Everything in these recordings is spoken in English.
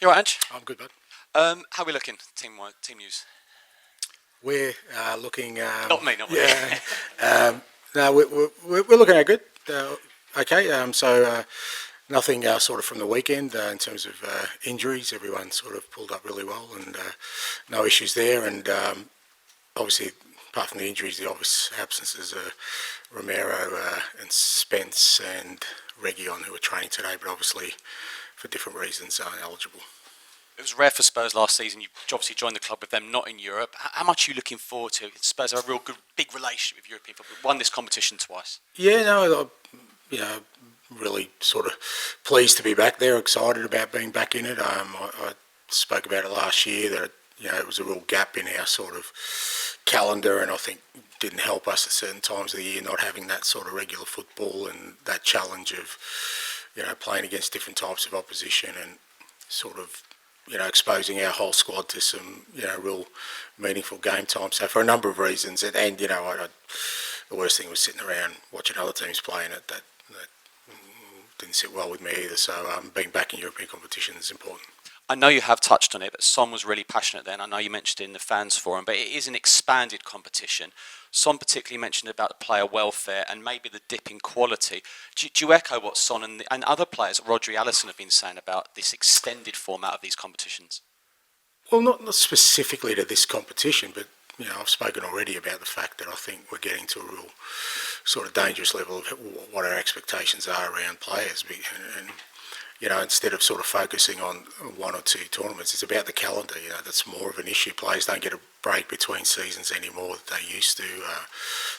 You all right, Ange? I'm good, bud. How are we looking, team news? We're looking. Not me. No, we're looking at good. Okay. Nothing sort of from the weekend in terms of injuries. Everyone sort of pulled up really well, and no issues there. And obviously, apart from the injuries, the obvious absences are Romero and Spence and Reguilon, who were training today, but obviously for different reasons aren't eligible. It was rare for Spurs last season. You obviously joined the club with them, not in Europe. How much are you looking forward to? Spurs have a real good, big relationship with European football. Won this competition twice. Yeah, no, really sort of pleased to be back there. Excited about being back in it. I spoke about it last year that it was a real gap in our sort of calendar, and I think didn't help us at certain times of the year not having that sort of regular football and that challenge of playing against different types of opposition and sort of exposing our whole squad to some, real meaningful game time. So for a number of reasons, and the worst thing was sitting around watching other teams playing it. That didn't sit well with me either. So being back in European competition is important. I know you have touched on it, but Son was really passionate then. I know you mentioned it in the fans forum, but it is an expanded competition. Son particularly mentioned about the player welfare and maybe the dip in quality. Do you echo what Son and other players, Rodri, Alisson, have been saying about this extended format of these competitions? Well, not specifically to this competition, but I've spoken already about the fact that I think we're getting to a real sort of dangerous level of what our expectations are around players. And instead of sort of focusing on one or two tournaments, it's about the calendar. That's more of an issue. Players don't get a break between seasons anymore that they used to.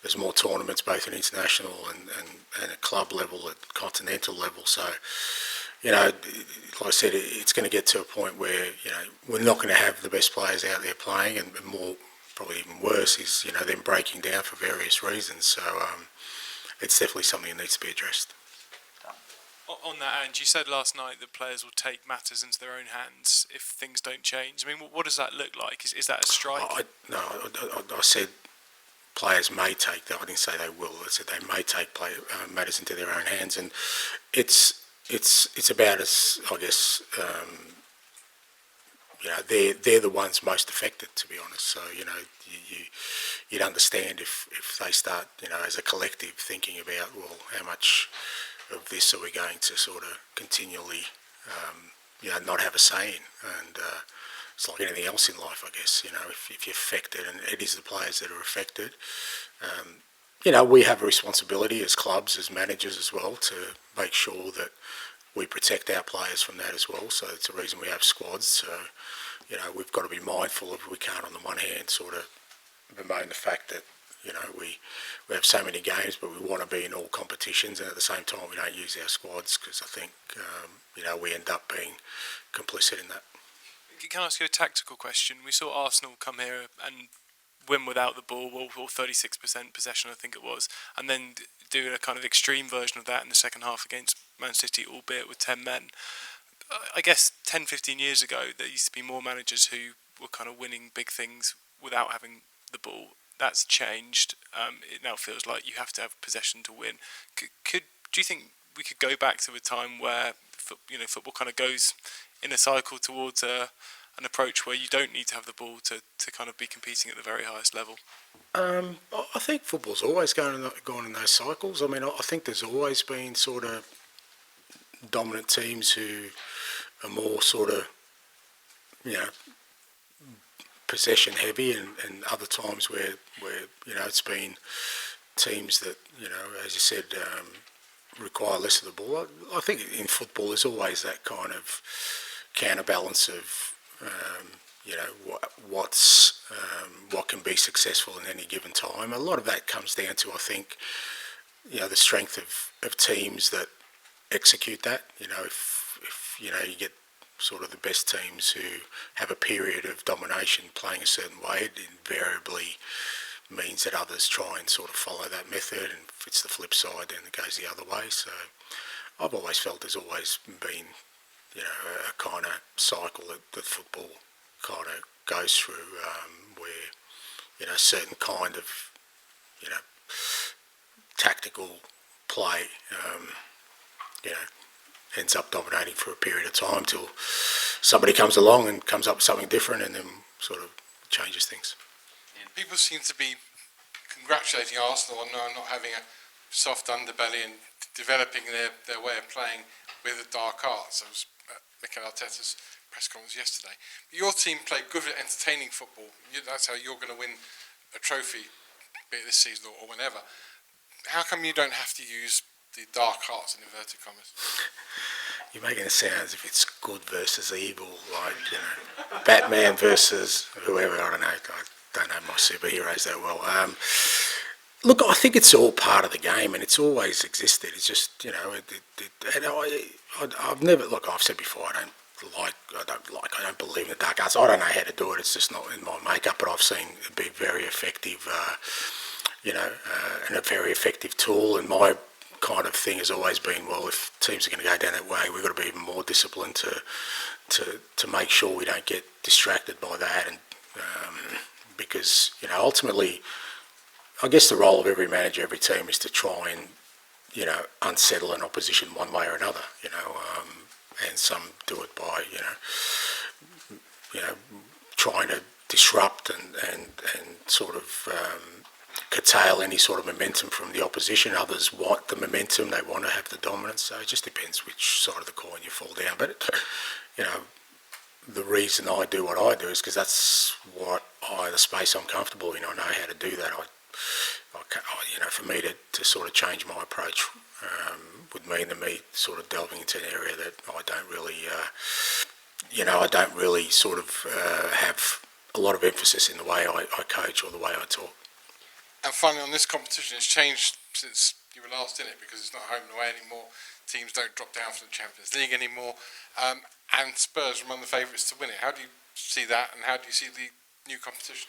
There's more tournaments, both at international and at club level, at continental level. So, like I said, it's going to get to a point where, we're not going to have the best players out there playing, and more, probably even worse, is, them breaking down for various reasons. So it's definitely something that needs to be addressed. On that, and you said last night that players will take matters into their own hands if things don't change. I mean, what does that look like? Is that a strike? I said players may take that. I didn't say they will. I said they may take matters into their own hands, and it's about us. I guess they're the ones most affected, to be honest. So you'd understand if they start as a collective thinking about, well, how much of this are we going to sort of continually not have a say in, and it's like anything else in life, I guess. If you're affected, and it is the players that are affected, we have a responsibility as clubs, as managers as well, to make sure that we protect our players from that as well. So it's a reason we have squads. So we've got to be mindful of, we can't on the one hand sort of bemoan the fact that we have so many games, but we want to be in all competitions, and at the same time we don't use our squads, because I think we end up being complicit in that. Can I ask you a tactical question? We saw Arsenal come here and win without the ball, or 36% possession, I think it was, and then do a kind of extreme version of that in the second half against Man City, albeit with 10 men. I guess 10, 15 years ago, there used to be more managers who were kind of winning big things without having the ball. That's changed. It now feels like you have to have possession to win. Do you think we could go back to a time where football kind of goes in a cycle towards an approach where you don't need to have the ball to kind of be competing at the very highest level? I think football's always gone in those cycles. I mean, I think there's always been sort of dominant teams who are more sort of possession heavy, and other times where it's been teams that as you said, require less of the ball. I think in football there's always that kind of counterbalance of what can be successful in any given time. A lot of that comes down to, I think, the strength of teams that execute that. If you get sort of the best teams who have a period of domination playing a certain way, it invariably means that others try and sort of follow that method, and if it's the flip side, then it goes the other way. So I've always felt there's always been a kind of cycle that football kind of goes through, where certain kind of tactical play ends up dominating for a period of time till somebody comes along and comes up with something different and then sort of changes things. People seem to be congratulating Arsenal on not having a soft underbelly and developing their way of playing with the dark arts. I was at Mikel Arteta's press conference yesterday. Your team played good, entertaining football. That's how you're going to win a trophy, be it this season or whenever. How come you don't have to use the dark arts in inverted commas? You're making it sound as if it's good versus evil, like, you know, Batman versus whoever. I don't know. I don't know my superheroes that well. Look, I think it's all part of the game, and it's always existed. It's just, you know, I've never, look, I've said before, I don't believe in the dark arts. I don't know how to do it. It's just not in my makeup. But I've seen it be very effective, you know, and a very effective tool. And my kind of thing has always been, well, if teams are going to go down that way, we've got to be even more disciplined to make sure we don't get distracted by that. And because, you know, ultimately, I guess the role of every manager, every team is to try and, you know, unsettle an opposition one way or another, you know, and some do it by, you know, trying to disrupt and sort of curtail any sort of momentum from the opposition. Others want the momentum, they want to have the dominance, so it just depends which side of the coin you fall down. But, you know, the reason I do what I do is because that's the space I'm comfortable in. I know how to do that. You know, for me to sort of change my approach would mean to me sort of delving into an area that I don't really, you know, I don't really sort of have a lot of emphasis in the way I coach or the way I talk. And finally, on this competition, it's changed since you were last in it because it's not home and away anymore. Teams don't drop down from the Champions League anymore, and Spurs are among the favourites to win it. How do you see that, and how do you see the new competition?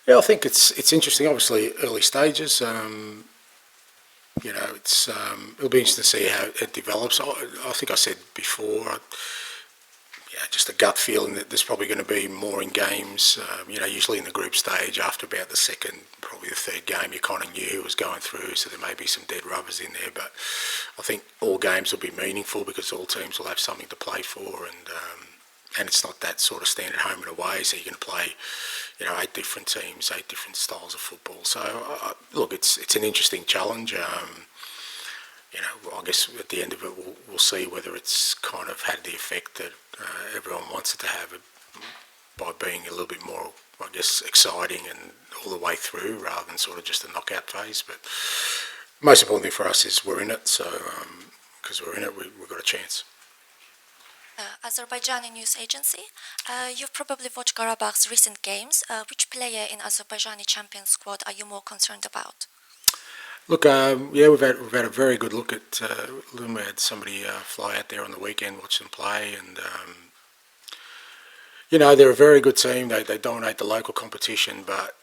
Yeah, I think it's interesting. Obviously, early stages. You know, it'll be interesting to see how it develops. I think I said before, just a gut feeling that there's probably going to be more in games. You know, usually in the group stage, after about the second, probably the third game, you kind of knew who was going through, so there may be some dead rubbers in there. But I think all games will be meaningful because all teams will have something to play for, and it's not that sort of standard home and away, so you can play, you know, 8 different teams, 8 different styles of football. So, look, it's an interesting challenge. You know, I guess at the end of it, we'll see whether it's kind of had the effect that everyone wants it to have by being a little bit more, I guess, exciting and all the way through rather than sort of just a knockout phase. But most important thing for us is we're in it, so because we're in it, we've got a chance. Azerbaijani news agency. You've probably watched Qarabag's recent games. Which player in Azerbaijani champion squad are you more concerned about? Look, yeah, we've had a very good look at them. We had somebody fly out there on the weekend, watch them play, and you know, they're a very good team. They dominate the local competition, but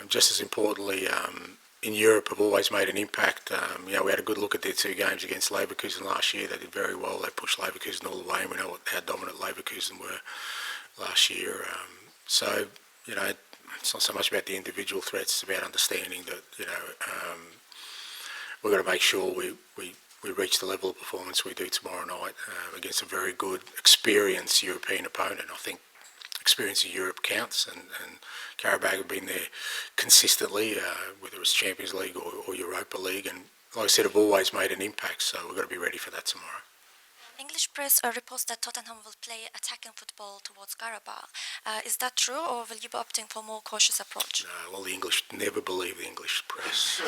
just as importantly, in Europe have always made an impact. You know, we had a good look at their 2 games against Leverkusen last year. They did very well. They pushed Leverkusen all the way, and we know how dominant Leverkusen were last year. So, you know, it's not so much about the individual threats, it's about understanding that, you know, we've got to make sure we reach the level of performance we do tomorrow night against a very good, experienced European opponent. I think experience in Europe counts, and Qarabag have been there consistently, whether it's Champions League or Europa League, and like I said, have always made an impact, so we've got to be ready for that tomorrow. English press reports that Tottenham will play attacking football towards Qarabag. Is that true, or will you be opting for a more cautious approach? No, well, the English never believe the English press.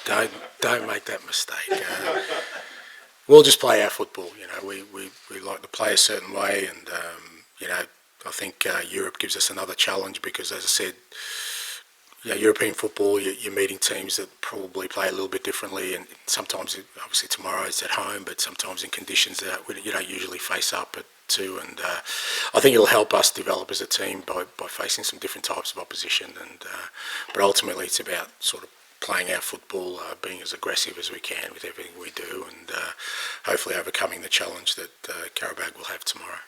Don't make that mistake. We'll just play our football. You know, we like to play a certain way, and you know, I think Europe gives us another challenge because, as I said, you know, European football, you're meeting teams that probably play a little bit differently, and sometimes, obviously tomorrow it's at home, but sometimes in conditions that you don't usually face up to, and I think it'll help us develop as a team by facing some different types of opposition, and but ultimately it's about sort of playing our football, being as aggressive as we can with everything we do, and hopefully overcoming the challenge that Qarabag will have tomorrow.